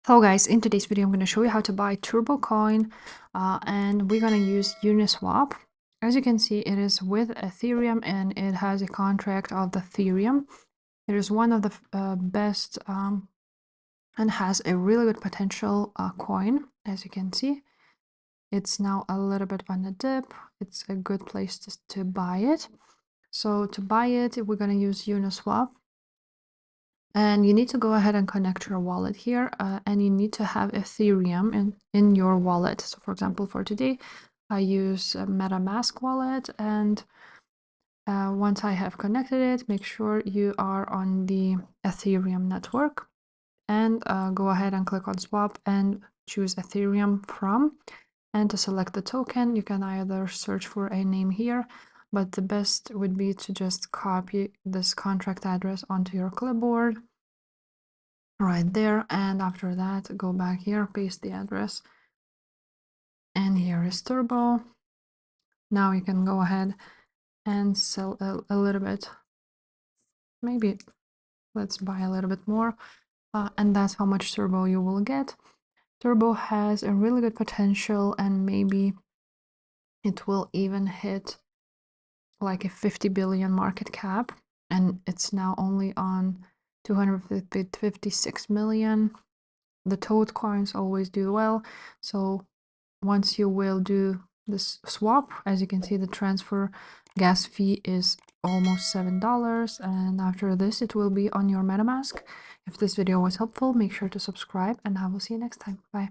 Hello guys, in today's video I'm going to show you how to buy Turbo Coin and we're going to use Uniswap. As you can see, it is with Ethereum and it has a contract of the Ethereum. It is one of the best and has a really good potential coin. As you can see, it's now a little bit on the dip. It's a good place to buy it. So to buy it, we're going to use Uniswap. And you need to go ahead and connect your wallet here, and you need to have Ethereum in your wallet. So for example, for today, I use a MetaMask wallet, and once I have connected it, make sure you are on the Ethereum network, and go ahead and click on swap and choose Ethereum from. And to select the token, you can either search for a name here, but the best would be to just copy this contract address onto your clipboard right there, and after that go back here, paste the address, and here is Turbo. Now you can go ahead and sell a little bit, maybe let's buy a little bit more, and that's how much Turbo you will get. Turbo has a really good potential, and maybe it will even hit like a 50 billion market cap, and it's now only on 256 million. The toad coins always do well, so once you will do this swap, as you can see, the transfer gas fee is almost $7, and after this it will be on your MetaMask. If this video was helpful, make sure to subscribe, and I will see you next time. Bye.